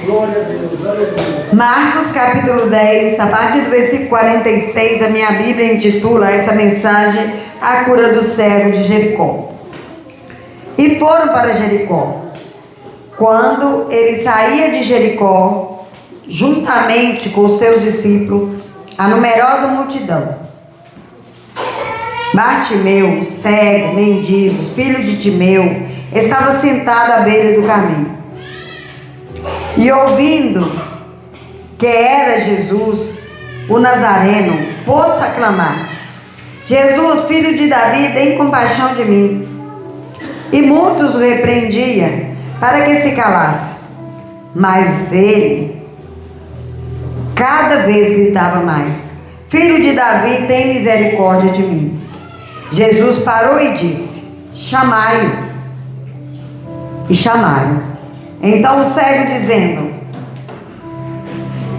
Glória a Deus, aleluia. Marcos capítulo 10, a partir do versículo 46, a minha Bíblia intitula essa mensagem A Cura do Cego de Jericó. E foram para Jericó. Quando ele saía de Jericó, juntamente com os seus discípulos, a numerosa multidão, Bartimeu, cego, mendigo, filho de Timeu, estava sentado à beira do caminho. E ouvindo que era Jesus, o Nazareno, pôs-se a clamar: Jesus, filho de Davi, tem compaixão de mim. E muitos o repreendiam para que se calasse. Mas ele, cada vez gritava mais: Filho de Davi, tem misericórdia de mim. Jesus parou e disse: Chamai-o. E chamaram. Então o cego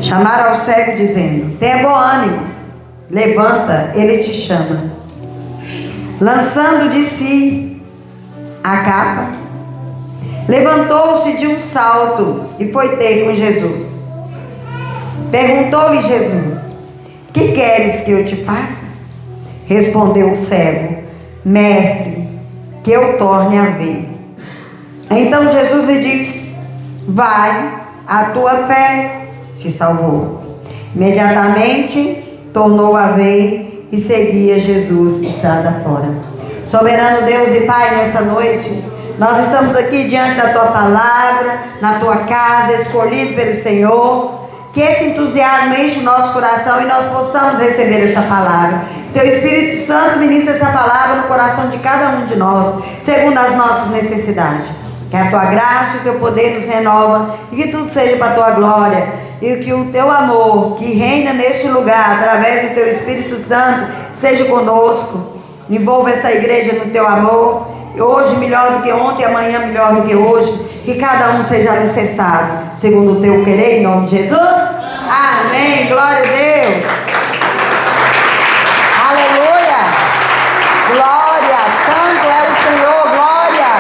chamaram ao cego dizendo: Tenha bom ânimo, levanta, ele te chama. Lançando de si a capa, levantou-se de um salto e foi ter com Jesus. Perguntou-lhe Jesus: Que queres que eu te faça? Respondeu o cego: Mestre, que eu torne a ver. Então Jesus lhe disse: Vai, a tua fé te salvou. Imediatamente tornou a ver e seguia Jesus estrada fora. Soberano Deus e Pai, nessa noite nós estamos aqui diante da tua palavra, na tua casa, escolhido pelo Senhor. Que esse entusiasmo enche o nosso coração e nós possamos receber essa palavra. Teu Espírito Santo ministra essa palavra no coração de cada um de nós, segundo as nossas necessidades. Que a tua graça e o teu poder nos renova e que tudo seja para a tua glória. E que o teu amor que reina neste lugar, através do teu Espírito Santo, esteja conosco. Envolva essa igreja no teu amor. Hoje melhor do que ontem, amanhã melhor do que hoje. Que cada um seja alicerçado, segundo o teu querer, em nome de Jesus. Amém. Glória a Deus. Aleluia. Glória. Santo é o Senhor. Glória.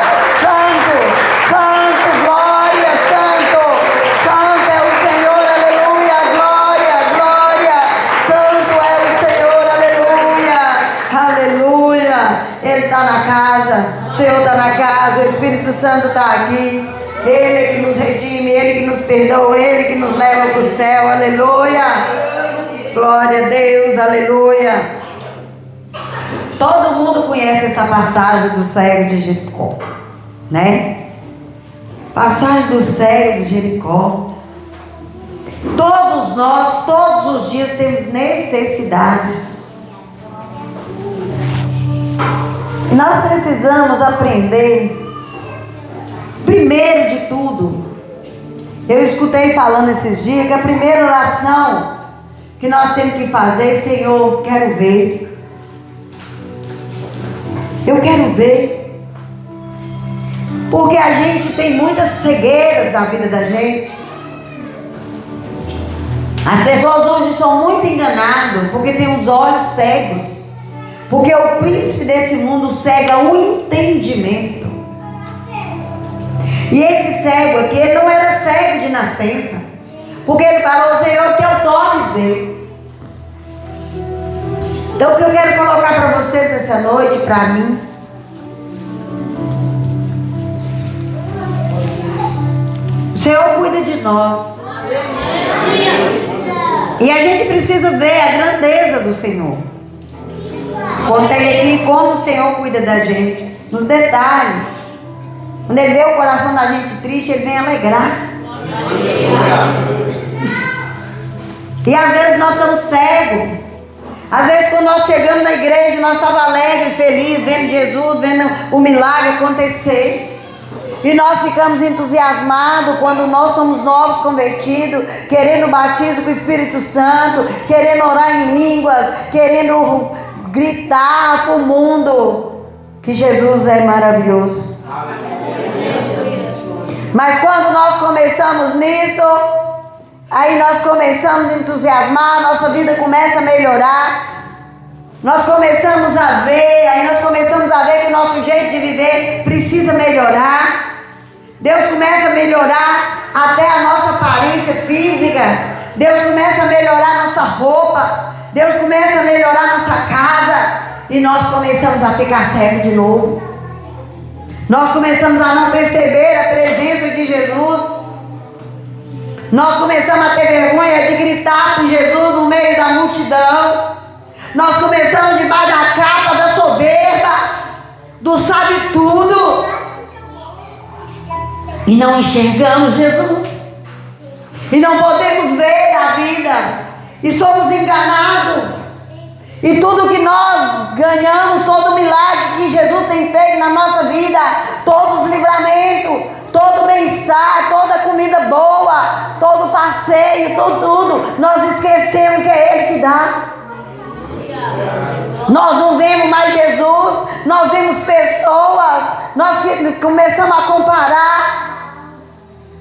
Santo. Santo. Glória. Santo. Santo é o Senhor. Aleluia. Glória. Glória. Santo é o Senhor. Aleluia. Aleluia. Ele está na casa. O Senhor está na casa. O Espírito Santo está aqui. Ele que nos redime, Ele que nos perdoa, Ele que nos leva para o céu, aleluia, glória a Deus, aleluia. Todo mundo conhece essa passagem do cego de Jericó, né? Passagem do cego de Jericó. Todos nós, todos os dias temos necessidades. E nós precisamos aprender. Primeiro de tudo, eu escutei falando esses dias que a primeira oração que nós temos que fazer: Senhor, quero ver. Eu quero ver. Porque a gente tem muitas cegueiras na vida da gente. As pessoas hoje são muito enganadas porque tem os olhos cegos. Porque o príncipe desse mundo cega o entendimento. E esse cego aqui, ele não era cego de nascença. Porque ele falou: Senhor, que eu torne ver. Então o que eu quero colocar para vocês essa noite, para mim, o Senhor cuida de nós. E a gente precisa ver a grandeza do Senhor. Contei aqui como o Senhor cuida da gente, nos detalhes. Quando Ele vê o coração da gente triste, Ele vem alegrar. E às vezes nós estamos cegos. Às vezes quando nós chegamos na igreja, nós estamos alegres, felizes, vendo Jesus, vendo o milagre acontecer. E nós ficamos entusiasmados quando nós somos novos convertidos, querendo o batismo com o Espírito Santo, querendo orar em línguas, querendo gritar para o mundo que Jesus é maravilhoso. Mas quando nós começamos nisso, aí nós começamos a entusiasmar, nossa vida começa a melhorar, nós começamos a ver, aí nós começamos a ver que o nosso jeito de viver precisa melhorar. Deus começa a melhorar até a nossa aparência física. Deus começa a melhorar a nossa roupa. Deus começa a melhorar a nossa casa. E nós começamos a ficar cegos de novo. Nós começamos a não perceber a presença de Jesus. Nós começamos a ter vergonha de gritar por Jesus no meio da multidão. Nós começamos debaixo da capa da soberba, do sabe tudo, e não enxergamos Jesus, e não podemos ver a vida, e somos enganados, e tudo que nós ganhamos, todo milagre que Jesus tem feito na nossa vida, todos os livramentos, todo o bem-estar, toda a comida boa, todo o passeio, tudo, nós esquecemos que é Ele que dá. Nós não vemos mais Jesus, nós vemos pessoas, nós começamos a comparar,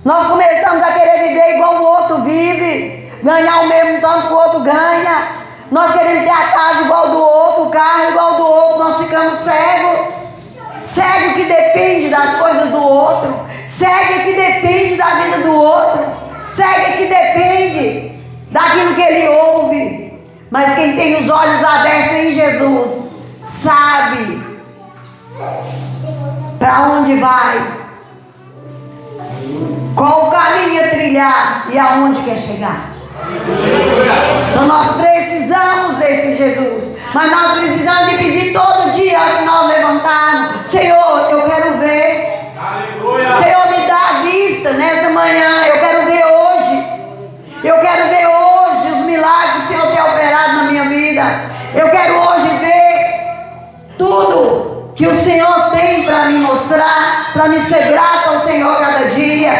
nós começamos a querer viver igual o outro vive, ganhar o mesmo tanto que o outro ganha, nós queremos ter a casa igual do outro, o carro igual do outro, nós ficamos cegos, cego que depende das coisas do outro, cego que depende da vida do outro, cego que depende daquilo que ele ouve. Mas quem tem os olhos abertos em Jesus sabe para onde vai, qual o caminho a trilhar e aonde quer chegar. Então nós precisamos desse Jesus, mas nós precisamos de pedir todo dia que nós levantarmos: Senhor, eu quero ver. Senhor, me dá a vista nessa manhã, eu quero ver hoje. Eu quero ver hoje os milagres que o Senhor tem operado na minha vida. Eu quero hoje ver tudo que o Senhor tem para me mostrar, para me ser grato ao Senhor cada dia.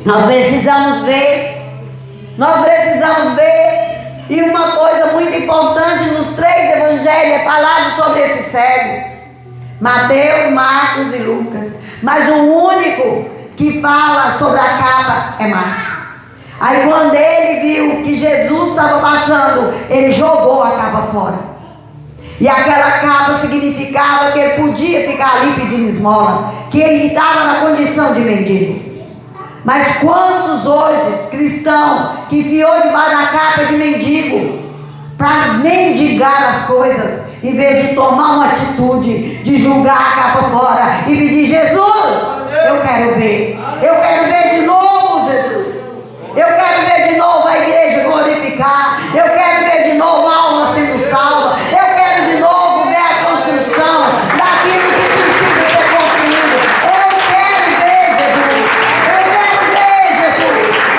Nós precisamos ver. Nós precisamos ver. E uma coisa muito importante nos 3 evangelhos é falado sobre esse cego: Mateus, Marcos e Lucas. Mas o único que fala sobre a capa é Marcos. Aí quando ele viu que Jesus estava passando, ele jogou a capa fora. E aquela capa significava que ele podia ficar ali pedindo esmola, que ele estava na condição de mendigo. Mas quantos hoje cristãos que enfiou debaixo da capa de mendigo para mendigar as coisas, em vez de tomar uma atitude de julgar a capa fora e pedir: Jesus, eu quero ver de novo Jesus, eu quero ver de novo a igreja glorificar, eu quero ver de novo a alma sendo salva, eu quero de novo ver a construção daquilo que precisa ser construído. Eu quero ver Jesus,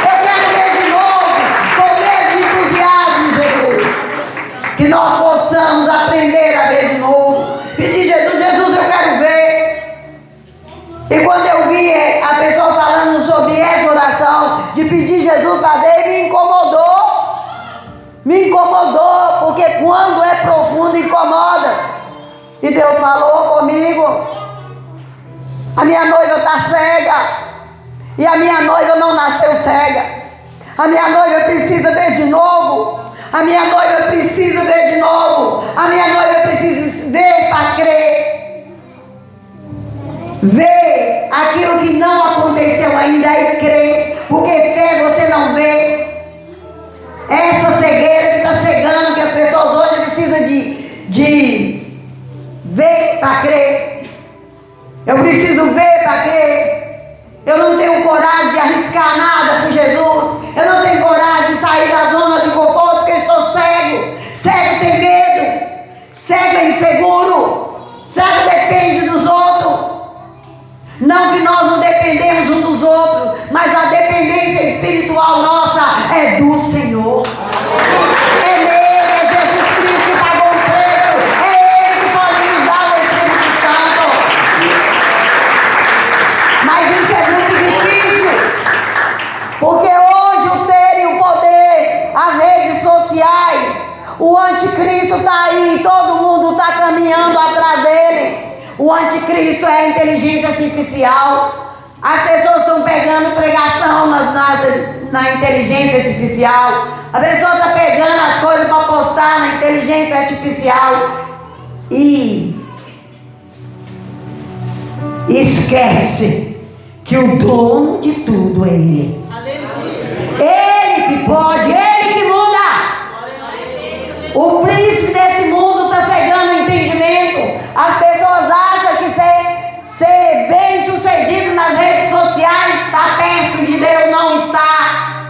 eu quero ver de novo com o mesmo entusiasmo, Jesus, que nós possamos aprender a ver de novo, pedir: Jesus, eu quero ver. E quando eu vi a pessoa falando sobre essa oração, de pedir Jesus para ver, me incomodou. Me incomodou, porque quando é profundo, incomoda. E Deus falou comigo: a minha noiva está cega. E a minha noiva não nasceu cega. A minha noiva precisa ver de novo. A minha noiva precisa ver de novo. A minha noiva precisa ver para crer. Ver aquilo que não aconteceu ainda e crer, porque fé você não vê. Essa cegueira que está cegando, que as pessoas hoje precisam de ver para crer. Eu preciso ver para crer. Eu não tenho coragem de arriscar nada por Jesus. Eu não tenho coragem de sair da zona de conforto porque estou cego. Cego tem medo, cego é inseguro, cego depende dos outros. Não que nós não dependemos uns dos outros, mas a dependência espiritual nossa é do Senhor. É nele, é Jesus Cristo que pagou o preço. É Ele que pode nos dar o Espírito Santo. Mas isso é muito difícil, porque hoje o ter e o poder, as redes sociais, o anticristo está aí, todo mundo está caminhando atrás dele. O anticristo é a inteligência artificial. As pessoas estão pegando pregação na inteligência artificial. A pessoa está pegando as coisas para postar na inteligência artificial e esquece que o dono de tudo é Ele. Ele que pode, Ele que muda. O príncipe desse mundo está cegando o entendimento. As pessoas acham que ser bem sucedido nas redes sociais está perto de Deus. Não está.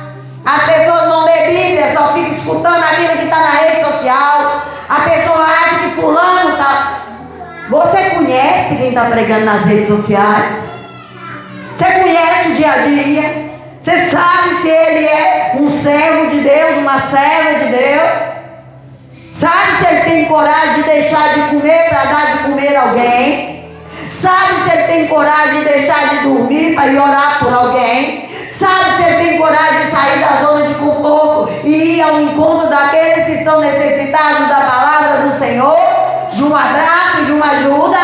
As pessoas não lê Bíblia, só ficam escutando aquilo que está na rede social. A pessoa acha que fulano está... Você conhece quem está pregando nas redes sociais? Você conhece o dia a dia? Você sabe se ele é um servo de Deus, uma serva de Deus? Sabe se ele tem coragem de deixar de comer para dar de comer a alguém? Sabe se ele tem coragem de deixar de dormir para ir orar por alguém? Sabe se ele tem coragem de sair da zona de conforto e ir ao encontro daqueles que estão necessitados da palavra do Senhor? De um abraço, de uma ajuda?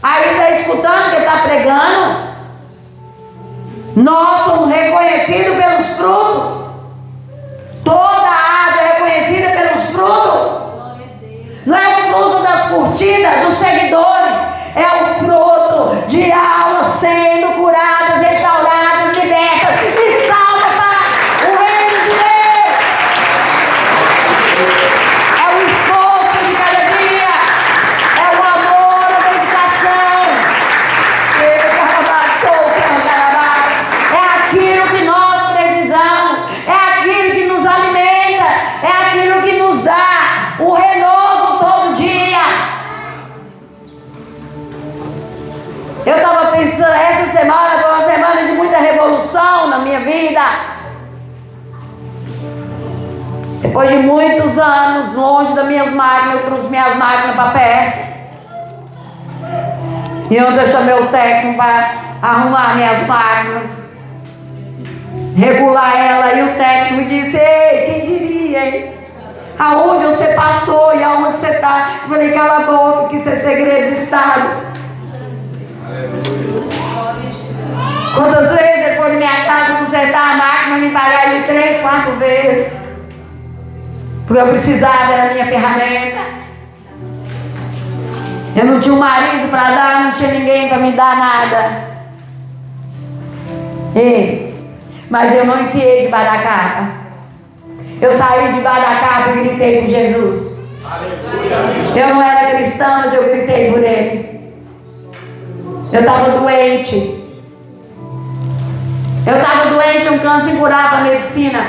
Aí está escutando que está pregando? Nós somos reconhecidos pelos frutos. Toda árvore é reconhecida pelos frutos. Não é o fruto das curtidas, dos seguidores. É o fruto de almas sendo curadas, restauradas, libertas e salvas para o reino de Deus. É o esforço de cada dia. É o amor, a dedicação. É aquilo que nós precisamos. É aquilo que nos alimenta. É aquilo que nos dá o renovo todo dia. Eu estava pensando, essa semana foi uma semana de muita revolução na minha vida. Depois de muitos anos longe das minhas máquinas, eu trouxe minhas máquinas para perto. E ontem eu chamei o técnico para arrumar minhas máquinas, regular ela. E o técnico disse: ei, quem diria, hein? Aonde você passou e aonde você está? Eu falei: cala a boca, que isso é segredo de Estado. Quantas vezes depois de minha casa consertar a máquina, me pagaram de 3, 4 vezes, porque eu precisava da minha ferramenta. Eu não tinha um marido para dar, não tinha ninguém para me dar nada. Mas eu não enfiei debaixo da capa. Eu saí debaixo da capa e gritei por Jesus. Eu não era cristã, mas eu gritei por Ele. Eu estava doente. Eu estava doente, um câncer incurável, a medicina.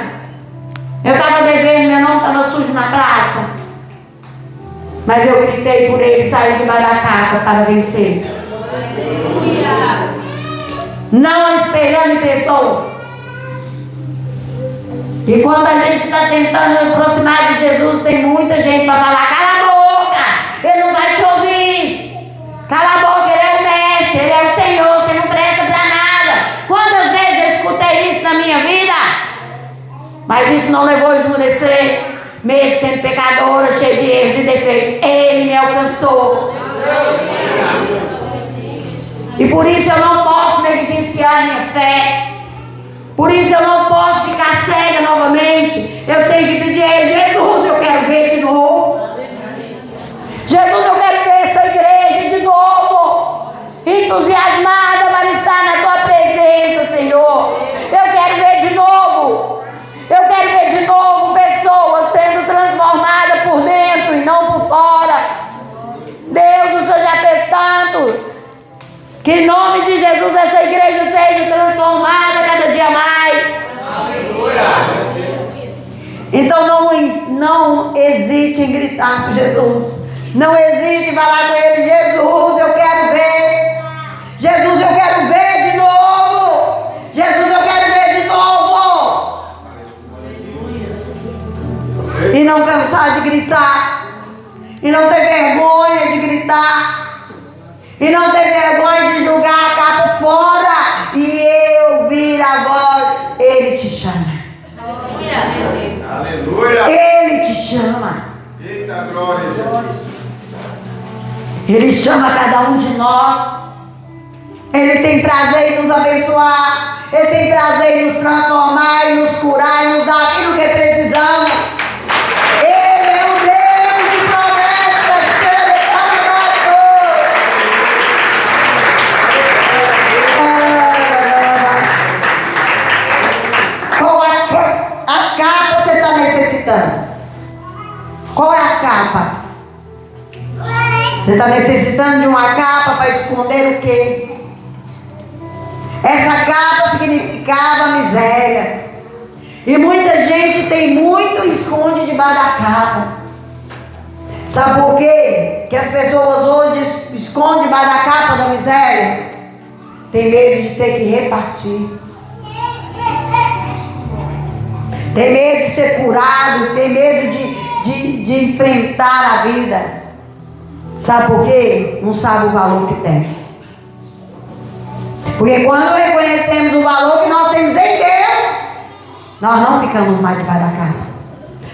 Eu estava devendo, meu nome estava sujo na praça. Mas eu gritei por Ele, saí debaixo da capa para vencer. Não espelhando em pessoas. E quando a gente está tentando aproximar de Jesus, tem muita gente para falar: cala a boca, Ele não vai te ouvir. Cala a boca, Ele é o mestre, Ele é o Senhor, você não presta para nada. Quantas vezes eu escutei isso na minha vida? Mas isso não levou a esmorecer, mesmo sendo pecadora, cheia de erros e defeitos. Ele me alcançou. E por isso eu não posso negligenciar minha fé. Por isso eu não posso ficar cega novamente. Eu tenho que pedir a Ele: Jesus, eu quero ver de novo. Jesus, eu quero ver essa igreja de novo, entusiasmada para estar na Tua presença, Senhor. Eu quero ver de novo. Eu quero ver de novo pessoas sendo transformadas por dentro e não por fora. Deus, o Senhor já fez tanto. Que em nome de Jesus essa igreja seja transformada cada dia mais. Aleluia. Então não hesite em gritar por Jesus. Não hesite em falar com Ele: Jesus, eu quero ver. Jesus, eu quero ver de novo. Jesus, eu quero ver de novo. E não cansar de gritar. E não ter vergonha de gritar. E não ter vergonha de julgar a capa fora. E eu vir agora. Ele te chama. Aleluia. Ele te chama. Eita glória. Ele chama cada um de nós. Ele tem prazer em nos abençoar. Ele tem prazer em nos transformar, em nos curar, em nos dar aquilo que precisamos. Ele é o Deus de promessas. Ele é necessitando? Qual é a capa? Você está necessitando de uma capa para esconder o quê? Essa capa significava miséria. E muita gente tem muito e esconde debaixo da capa. Sabe por quê? Que as pessoas hoje escondem debaixo da capa da miséria? Tem medo de ter que repartir. Tem medo de ser curado. Tem medo de enfrentar a vida. Sabe por quê? Não sabe o valor que tem. Porque quando reconhecemos o valor que nós temos em Deus, nós não ficamos mais debaixo da capa.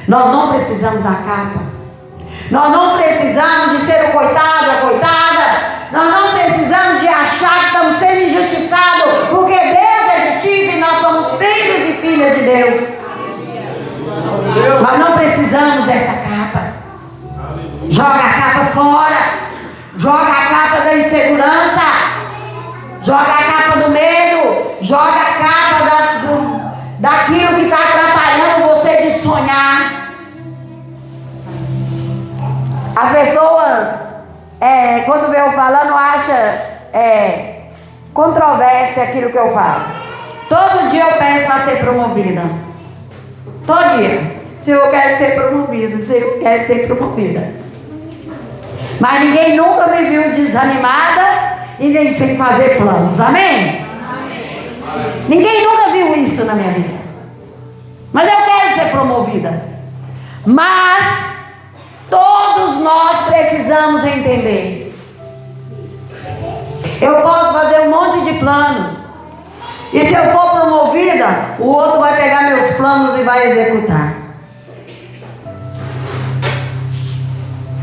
Nós não precisamos da capa. Nós não precisamos de ser o coitado, a coitada. Nós não precisamos de achar que estamos sendo injustiçados, porque Deus é justiça e nós somos filhos e filhas de Deus. Nós não precisamos dessa capa. Joga a capa fora. Joga a capa da insegurança. Joga a capa do medo. Joga a capa daquilo que está atrapalhando você de sonhar. As pessoas, quando vê eu falando, acham controvérsia aquilo que eu falo. Todo dia eu peço para ser promovida. Todo dia. Senhor, eu quero ser promovida. Senhor, eu quero ser promovida. Mas ninguém nunca me viu desanimada e nem sem fazer planos. Amém? Amém? Ninguém nunca viu isso na minha vida. Mas eu quero ser promovida. Mas todos nós precisamos entender. Eu posso fazer um monte de planos. E se eu for promovida, o outro vai pegar meus planos e vai executar.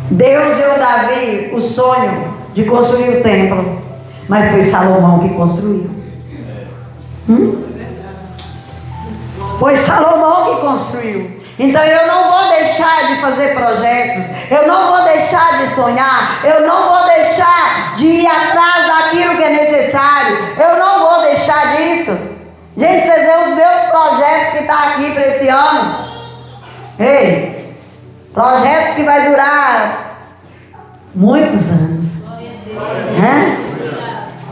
Deus deu a Davi o sonho de construir o templo, mas foi Salomão que construiu. Foi Salomão que construiu. Então eu não vou deixar de fazer projetos, eu não vou deixar de sonhar, eu não vou deixar de ir atrás daquilo que é necessário, eu não vou deixar disso. Gente, vocês veem os meus projetos que estão aqui para esse ano. Ei, projetos que vai durar muitos anos.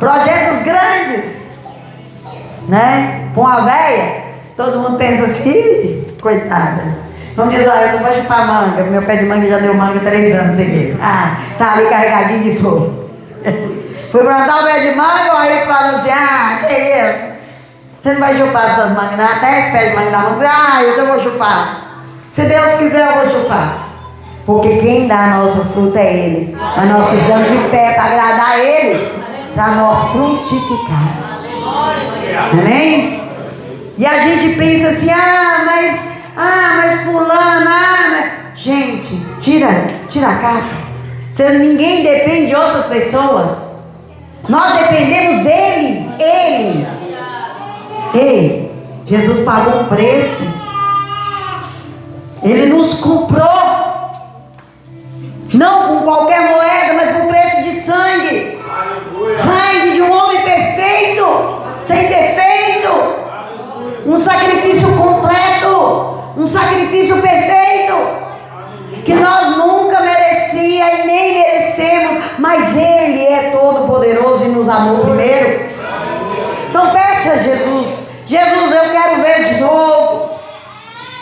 Projetos grandes, né? Com a véia, todo mundo pensa assim, coitada. Vamos dizer, eu não vou chupar manga. Meu pé de manga já deu manga 3 anos seguidos. Tá ali carregadinho de flor. Fui plantar o pé de manga, aí falou assim, que isso? Você não vai chupar essas mangas, não? Até esse pé de manga da manga. Eu vou chupar. Se Deus quiser, eu vou chupar. Porque quem dá nosso fruto é Ele. Mas nós precisamos de fé para agradar Ele, para nós frutificar. Amém? E a gente pensa assim, mas fulano, Gente, tira a capa. Ninguém depende de outras pessoas. Nós dependemos dEle. Ei, Jesus pagou um preço. Ele nos comprou. Não com qualquer moeda, mas por preço de sangue. Aleluia. Sangue de um homem perfeito, sem defeito. Um sacrifício completo, um sacrifício perfeito, que nós nunca merecia e nem merecemos, mas Ele é todo poderoso e nos amou primeiro. Então peça a Jesus, eu quero ver de novo.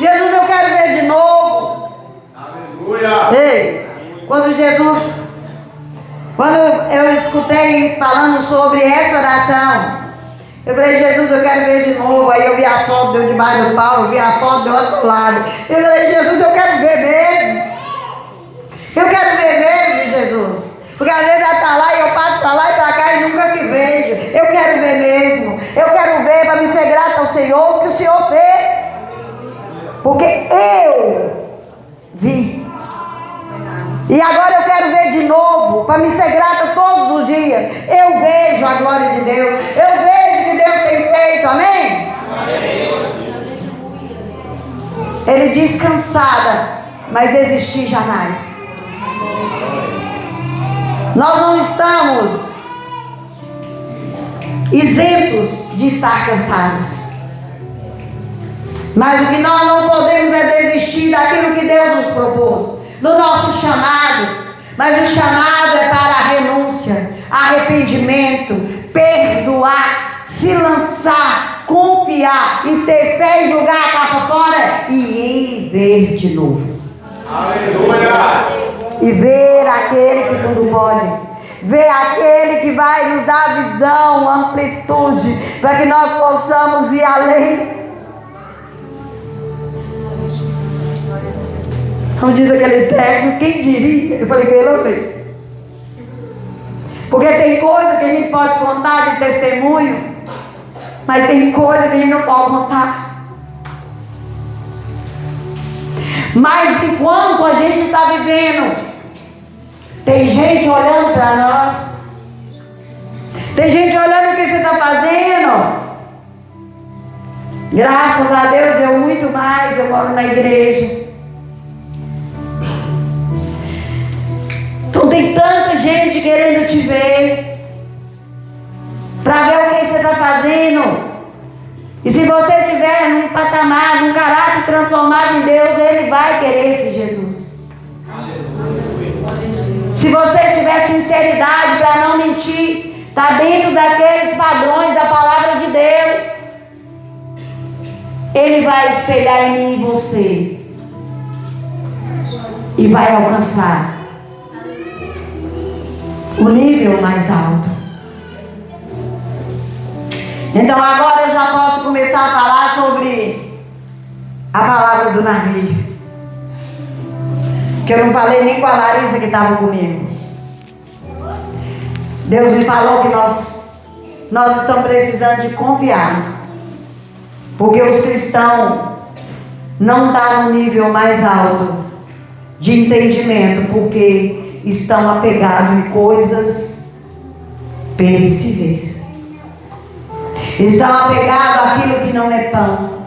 Jesus, eu quero ver de novo. Aleluia. Ei, quando eu escutei falando sobre essa oração, eu falei, Jesus, eu quero ver de novo. Aí eu vi a foto, deu debaixo do pau, eu vi a foto do outro lado. Eu falei, Jesus, eu quero ver mesmo. Eu quero ver mesmo, Jesus. Porque às vezes ela está lá e eu passo para lá e para cá e nunca que vejo. Eu quero ver mesmo. Eu quero ver para me ser grato ao Senhor, que o Senhor fez. Porque eu vi. E agora eu quero ver de novo, para me ser grata todos os dias. Eu vejo a glória de Deus. Eu vejo que Deus tem feito. Amém? Ele diz cansada, mas desistir jamais. Nós não estamos isentos de estar cansados. Mas o que nós não podemos é desistir daquilo que Deus nos propôs, do nosso chamado. Mas o chamado é para a renúncia, arrependimento, perdoar, se lançar, confiar e ter fé e jogar a capa fora e ver de novo. Aleluia! E ver aquele que tudo pode. Ver aquele que vai nos dar visão, amplitude, para que nós possamos ir além. Como diz aquele técnico, quem diria? Eu falei que ele ouviu. Porque tem coisa que a gente pode contar de testemunho, mas tem coisa que a gente não pode contar. Mas enquanto a gente está vivendo, tem gente olhando para nós, tem gente olhando o que você está fazendo. Graças a Deus, eu muito mais, eu moro na igreja. Então tem tanta gente querendo te ver, para ver o que você está fazendo. E se você estiver num patamar, num caráter transformado em Deus, Ele vai querer esse Jesus. Se você tiver sinceridade para não mentir, está dentro daqueles padrões da palavra de Deus, Ele vai espelhar em mim e você e vai alcançar o nível mais alto. Então agora eu já posso começar a falar sobre a palavra do navio, que eu não falei nem com a Larissa que estava comigo. Deus me falou que nós estamos precisando de confiar, porque os cristãos não estão no nível mais alto de entendimento, porque estão apegados em coisas perecíveis. Estão apegados àquilo que não é pão.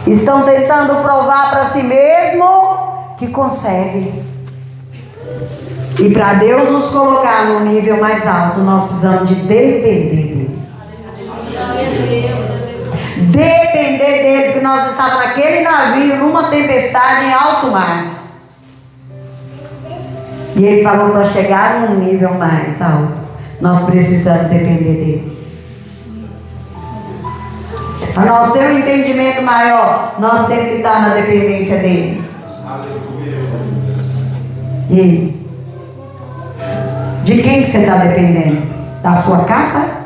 Estão tentando provar para si mesmo que conseguem. E para Deus nos colocar no nível mais alto, nós precisamos de depender dele. Depender dele, porque nós estávamos naquele navio, numa tempestade em alto mar. E ele falou para chegar num nível mais alto, nós precisamos depender dele. Para nós ter um entendimento maior, nós temos que estar na dependência dele. E de quem você está dependendo? Da sua capa?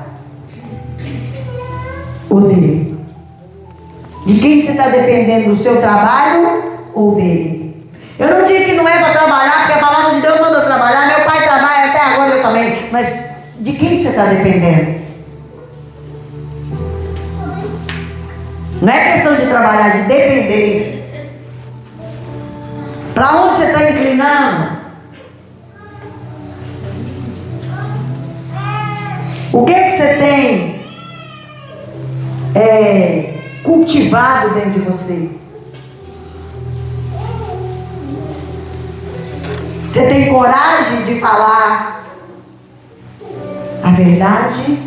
Ou dele? De quem você está dependendo? Do seu trabalho ou dele? Eu não digo que não é para trabalhar, porque a palavra de Deus manda trabalhar. Meu pai trabalha até agora, eu também. Mas de quem você está dependendo? Não é questão de trabalhar, é de depender. Para onde você está inclinando? O que você tem cultivado dentro de você? Você tem coragem de falar a verdade?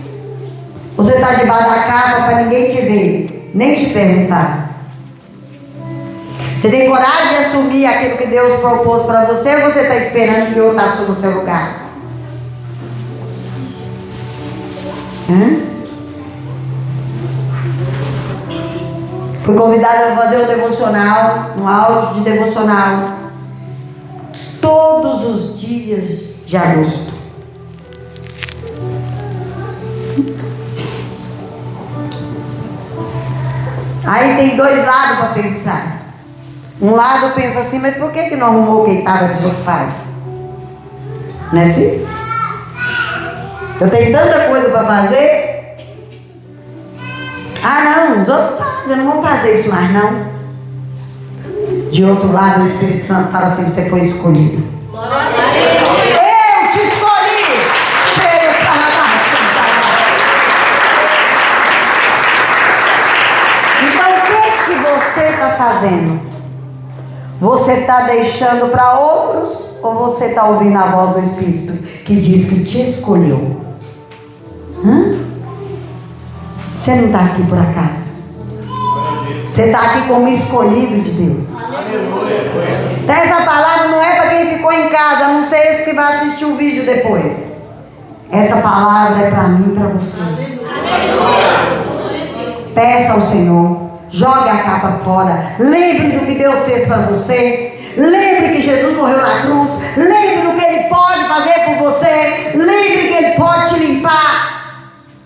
Ou você está debaixo da capa para ninguém te ver, nem te perguntar? Você tem coragem de assumir aquilo que Deus propôs para você, ou você está esperando que outro assuma o seu lugar? Fui convidada a fazer um devocional, um áudio de devocional, todos os dias de agosto. Aí tem dois lados para pensar. Um lado pensa assim, mas por que não arrumou quem estava de outro pai? Não é assim? Eu tenho tanta coisa para fazer. Ah não, os outros eu não vão fazer isso mais não. De outro lado o Espírito Santo fala assim, você foi escolhido. Eu te escolhi. Então o que você está fazendo? Você está deixando para outros, ou você está ouvindo a voz do Espírito que diz que te escolheu? Você não está aqui por acaso. Você está aqui como escolhido de Deus. Então essa palavra não é para quem ficou em casa, a não ser esse que vai assistir o vídeo depois. Essa palavra é para mim e para você. Peça ao Senhor, jogue a capa fora, lembre do que Deus fez para você, lembre que Jesus morreu na cruz, lembre do que Ele pode fazer por você, lembre que Ele pode te limpar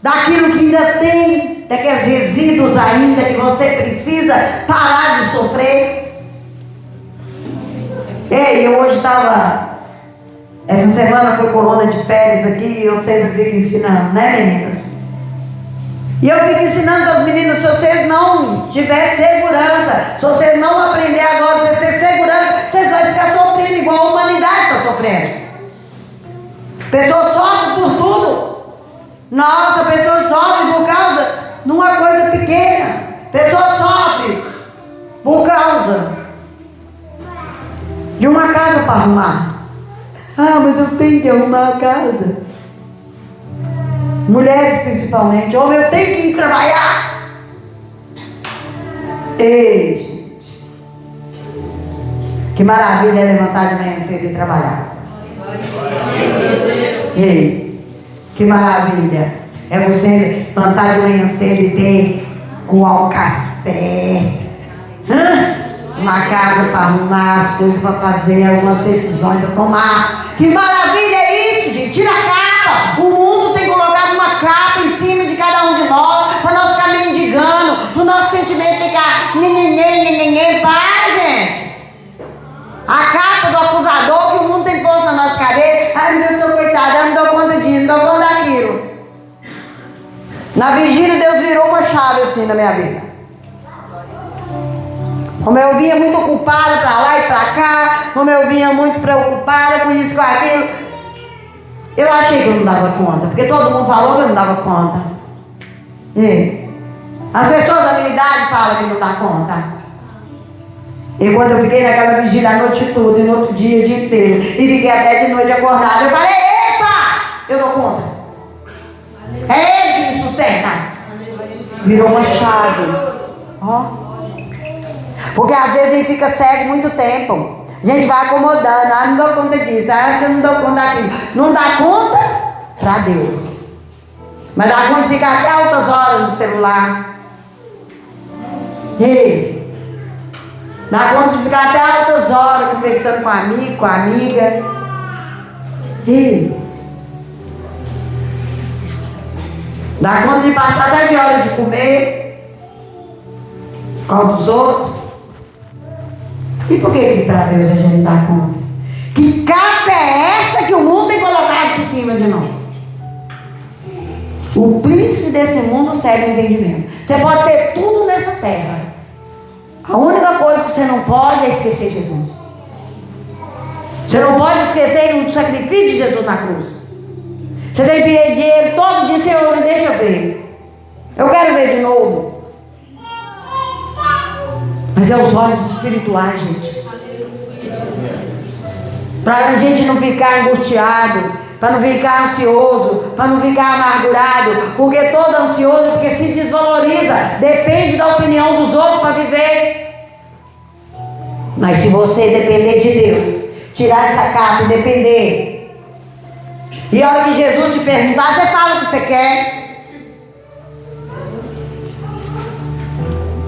daquilo que ainda tem, daqueles resíduos ainda que você precisa parar de sofrer. Ei, eu hoje estava, essa semana foi coluna de férias aqui, e eu sempre fico ensinando, né, meninas? E eu fico ensinando para os meninos, se vocês não tiverem segurança, se vocês não aprender agora, se vocês terem segurança, vocês vão ficar sofrendo igual a humanidade está sofrendo. Pessoas sofrem por tudo. Nossa, a pessoa sofre por causa de uma coisa pequena. A pessoa sofre por causa de uma casa para arrumar. Ah, mas eu tenho que arrumar a casa. Mulheres principalmente. Homem, eu tenho que ir trabalhar. Ei, gente. Que maravilha é levantar de manhã cedo e trabalhar. Ei, que maravilha é você levantar de manhã cedo e ter coar um café, uma casa para arrumar, as coisas para fazer, algumas decisões a tomar. Que maravilha é isso, gente. Tira a capa. O mundo tem colocado uma capa em cima de cada um de nós para nós ficar mendigando, para o nosso sentimento ficar ninguém. Para, gente. A capa do acusador que o mundo tem posto na nossa cabeça. Ai, meu Deus, sou coitada, eu não dou conta disso, não dou conta daquilo. Na vigília, Deus virou uma chave assim na minha vida. Como eu vinha muito ocupada para lá e para cá, como eu vinha muito preocupada com isso, com aquilo, eu achei que eu não dava conta, porque todo mundo falou que eu não dava conta. E as pessoas da minha idade falam que não dá conta. E quando eu fiquei naquela vigília a noite toda, e no outro dia, o dia inteiro, e fiquei até de noite acordada, eu falei, epa, eu dou conta. É Ele que me sustenta. Virou uma chave. Ó. Porque às vezes a gente fica cego muito tempo. A gente vai acomodando. Ah, não dou conta disso. Ah, eu não dou conta daquilo. Não dá conta para Deus. Mas dá conta de ficar até altas horas no celular. Ei. Dá conta de ficar até altas horas conversando com amigo, com amiga. Ei. Dá conta de passar até de hora de comer com os outros. E por que para Deus a gente dá conta? Que capa é essa que o mundo tem colocado por cima de nós? O príncipe desse mundo segue o entendimento. Você pode ter tudo nessa terra. A única coisa que você não pode é esquecer Jesus. Você não pode esquecer o sacrifício de Jesus na cruz. Você tem que pedir Ele todo dia, Senhor, me deixa ver. Eu quero ver de novo. Mas é os olhos espirituais, gente. Para a gente não ficar angustiado, para não ficar ansioso, para não ficar amargurado. Porque todo ansioso, porque se desvaloriza, depende da opinião dos outros para viver. Mas se você depender de Deus, tirar essa capa e depender, e a hora que Jesus te perguntar, você fala o que você quer.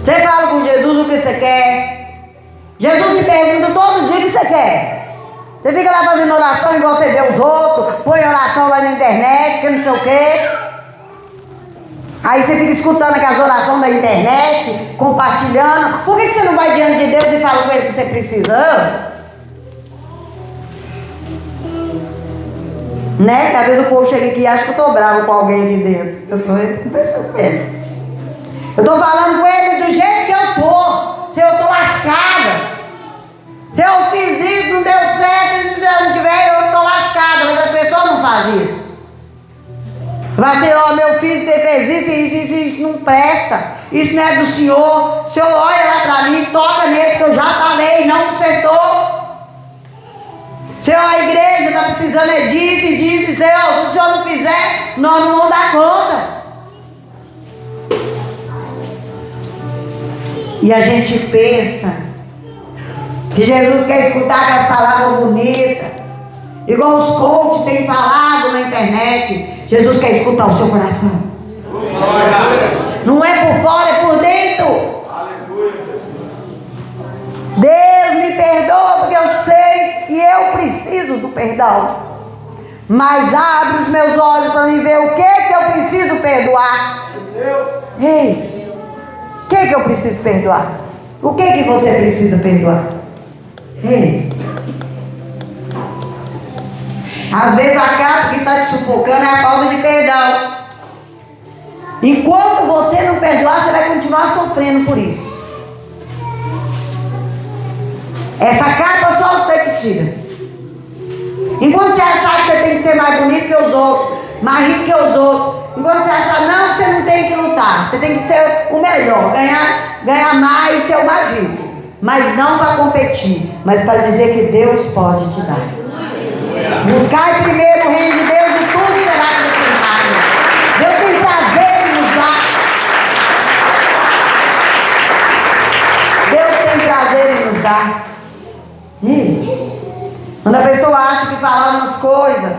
Você fala com Jesus o que você quer. Jesus te pergunta todo dia o que você quer. Você fica lá fazendo oração igual você vê os outros, põe oração lá na internet, que não sei o quê. Aí você fica escutando aquelas orações da internet, compartilhando. Por que você não vai diante de Deus e fala com Ele que você precisa? Né? Que às vezes o povo chega aqui e acha que eu estou bravo com alguém aqui dentro. Eu estou conversando com ele. Eu estou falando com ele do jeito que eu estou. Se eu estou lascada. Se eu fiz isso, não deu certo, se eu não tiver, eu estou lascada. Mas as pessoas não fazem isso. Vai ser, ó, meu filho fez isso não presta. Isso não é do Senhor. O Senhor olha lá para mim, toca nele, que eu já falei, não consertou. Senhor, a igreja está precisando é disso. Senhor, se o Senhor não fizer, nós não vamos dar conta. E a gente pensa que Jesus quer escutar aquelas palavras bonitas, igual os coaches têm falado na internet. Jesus quer escutar o seu coração. Não é por fora, é por dentro. Deus me perdoa porque eu sei que eu preciso do perdão. Mas abre os meus olhos para me ver o que eu preciso perdoar. Ei, o que eu preciso perdoar? O que você precisa perdoar? Ei, às vezes a capa que está te sufocando é a falta de perdão. Enquanto você não perdoar, você vai continuar sofrendo por isso. Essa capa só você que tira. Enquanto você achar que você tem que ser mais bonito que os outros, mais rico que os outros, enquanto você achar não, você não tem que lutar, você tem que ser o melhor, ganhar mais e ser o mais rico. Mas não para competir, mas para dizer que Deus pode te dar. Buscar primeiro o reino de Deus e tudo será acrescentado. Deus tem prazer em nos dar. Deus tem prazer em nos dar. Quando a pessoa acha que falar umas coisas,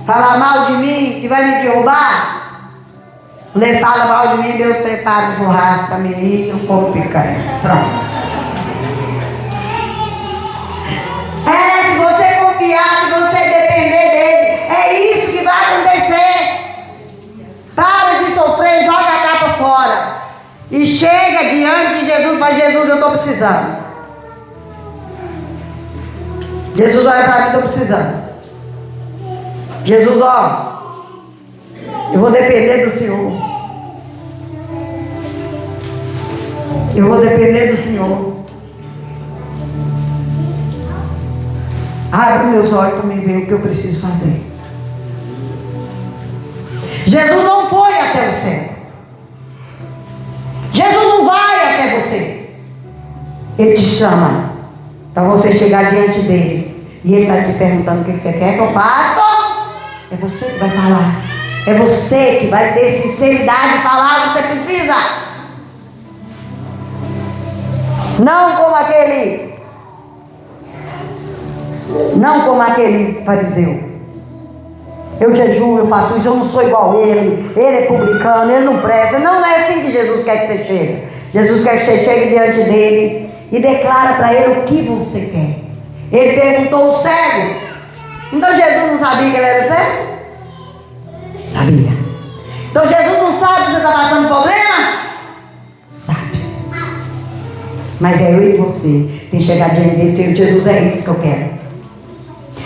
falar mal de mim, que vai me derrubar, quando ele fala mal de mim, Deus prepara um churrasco para mim e um pouco picanha. Pronto. Se você confiar, se você depender dele, é isso que vai acontecer. Para de sofrer, joga a capa fora e chega diante de Jesus, mas Jesus, eu estou precisando. Jesus, olha para mim, estou precisando. Jesus, ó, eu vou depender do Senhor. Eu vou depender do Senhor. Abre meus olhos para me ver o que eu preciso fazer. Jesus não foi até o céu. Jesus não vai até você. Ele te chama para você chegar diante dele. E ele está te perguntando o que você quer que eu faça. É você que vai falar. É você que vai ter sinceridade de falar o que você precisa. Não como aquele fariseu. Eu jejuo, eu faço isso, eu não sou igual a ele. Ele é publicano, ele não presta. Não é assim que Jesus quer que você chegue. Jesus quer que você chegue diante dele e declara para ele o que você quer. Ele perguntou ao cego. Então Jesus não sabia que ele era cego? Sabia. Então Jesus não sabe que você está passando problema? Sabe. Mas é eu e você tem que chegar diante dele e dizer, Jesus, é isso que eu quero.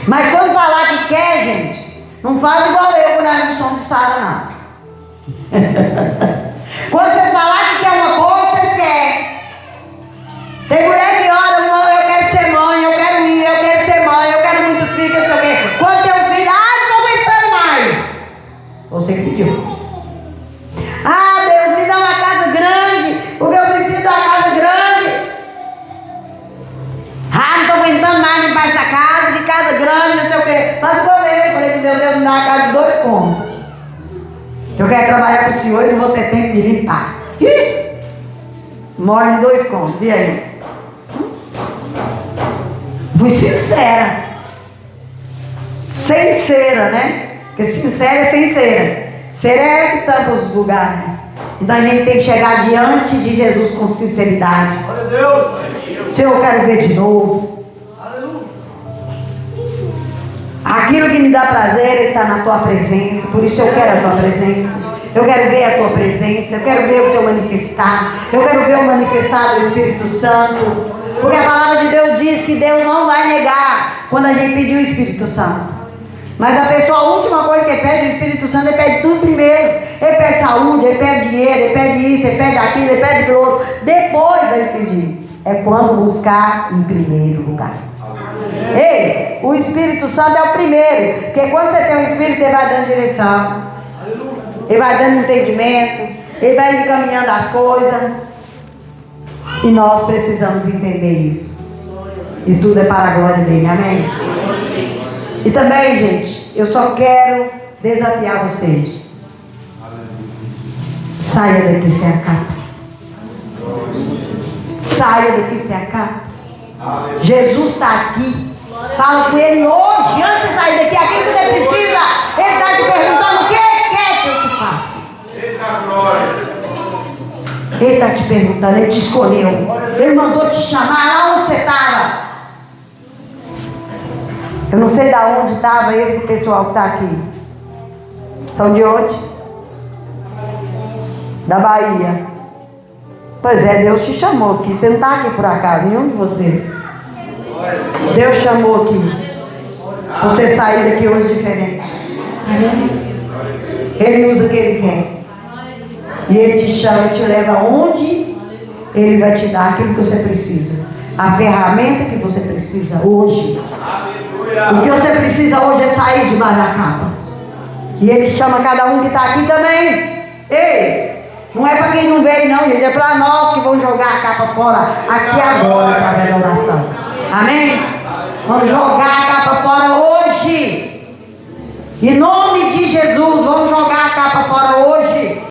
Mas quando falar que quer, gente, não fala igual eu quando era no som de Sara, não. Quando você falar que quer uma coisa, você quer. Tem mulher que ora, eu quero ser mãe, eu quero ir, eu quero ser mãe, eu quero muitos filhos, eu sei o quê. Quando tem um filho, não estou aguentando mais. Você que pediu. Deus, me dá uma casa grande, porque eu preciso de uma casa grande. Não estou aguentando mais limpar essa casa, de casa grande, não sei o quê. Mas como eu falei que Deus me dá uma casa de 2 cômodos. Eu quero trabalhar com o Senhor e não vou ter tempo de limpar. Moro em 2 cômodos, e aí? Fui sincera. Sincera, né? Porque sincera é sincera. Cera é que tampa os lugares. Então a gente tem que chegar diante de Jesus com sinceridade. Glória a Deus. Senhor, eu quero ver de novo. Aleluia. Aquilo que me dá prazer está na tua presença. Por isso eu quero a tua presença. Eu quero ver a tua presença. Eu quero ver o teu manifestar. Eu quero ver o manifestar do Espírito Santo. Porque a palavra de Deus diz que Deus não vai negar quando a gente pedir o Espírito Santo. Mas a pessoa, a última coisa que ele pede, o Espírito Santo, ele pede tudo primeiro. Ele pede saúde, ele pede dinheiro, ele pede isso, ele pede aquilo, ele pede aquilo outro. Depois vai pedir. É quando buscar em primeiro lugar. Ei, o Espírito Santo é o primeiro. Porque quando você tem o Espírito, ele vai dando direção. Ele vai dando entendimento. Ele vai encaminhando as coisas. E nós precisamos entender isso. E tudo é para a glória dele, amém? E também, gente, eu só quero desafiar vocês. Saia daqui sem a capa. Saia daqui sem a capa. Jesus está aqui. Fala com ele hoje, antes de sair daqui. Aquilo que você precisa. Ele está te perguntando o que quer que eu te faça. Eita glória. Ele está te perguntando, ele te escolheu. Ele mandou te chamar lá onde você estava. Eu não sei de onde estava esse pessoal que está aqui. São de onde? Da Bahia. Pois é, Deus te chamou aqui. Você não está aqui por acaso, nenhum de vocês. Deus chamou aqui. Você sair daqui hoje diferente. Ele usa o que ele quer. E ele te chama e te leva aonde ele vai te dar aquilo que você precisa. A ferramenta que você precisa hoje. O que você precisa hoje é sair debaixo da capa. E ele chama cada um que está aqui também. Ei, não é para quem não veio não, gente. É para nós que vamos jogar a capa fora aqui agora, através da oração. Amém? Vamos jogar a capa fora hoje. Em nome de Jesus, vamos jogar a capa fora hoje.